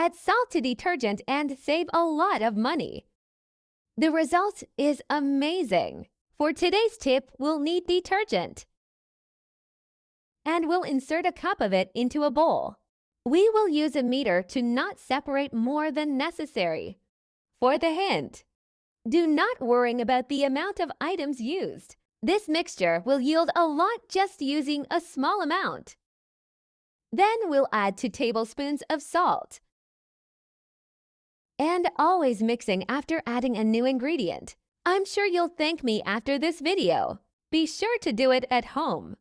Add salt to detergent and save a lot of money. The result is amazing. For today's tip, we'll need detergent. And we'll insert a cup of it into a bowl. We will use a meter to not separate more than necessary. For the hint, do not worry about the amount of items used. This mixture will yield a lot just using a small amount. Then we'll add 2 tablespoons of salt. And always mixing after adding a new ingredient. I'm sure you'll thank me after this video. Be sure to do it at home.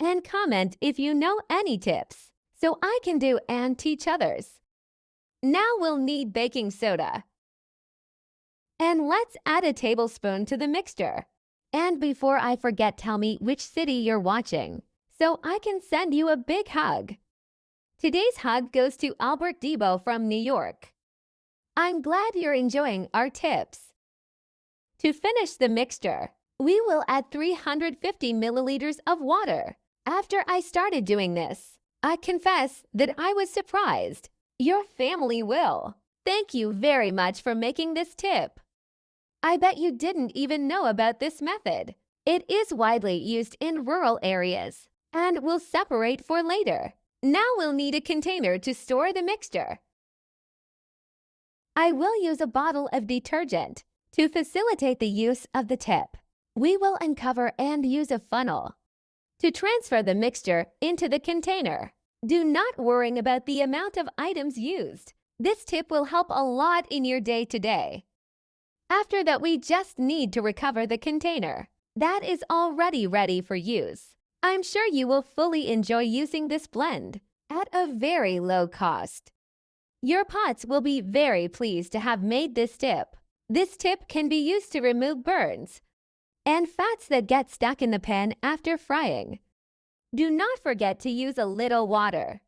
And comment if you know any tips, so I can do and teach others. Now we'll need baking soda. And let's add a tablespoon to the mixture. And before I forget, tell me which city you're watching, so I can send you a big hug. Today's hug goes to Albert Debo from New York. I'm glad you're enjoying our tips. To finish the mixture, we will add 350 milliliters of water. After I started doing this, I confess that I was surprised. Your family will. Thank you very much for making this tip. I bet you didn't even know about this method. It is widely used in rural areas and will separate for later. Now we'll need a container to store the mixture. I will use a bottle of detergent to facilitate the use of the tip. We will uncover and use a funnel to transfer the mixture into the container. Do not worry about the amount of items used. This tip will help a lot in your day-to-day. After that, we just need to recover the container. That is already ready for use. I'm sure you will fully enjoy using this blend at a very low cost. Your pots will be very pleased to have made this tip. This tip can be used to remove burns and fats that get stuck in the pan after frying. Do not forget to use a little water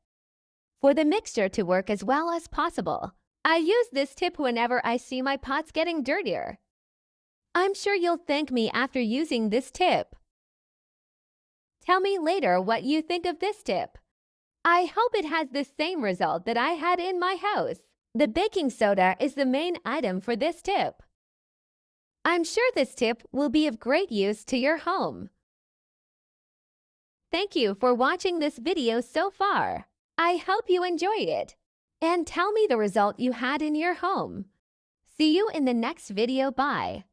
for the mixture to work as well as possible. I use this tip whenever I see my pots getting dirtier. I'm sure you'll thank me after using this tip. Tell me later what you think of this tip. I hope it has the same result that I had in my house. The baking soda is the main item for this tip. I'm sure this tip will be of great use to your home. Thank you for watching this video so far. I hope you enjoyed it. And tell me the result you had in your home. See you in the next video. Bye.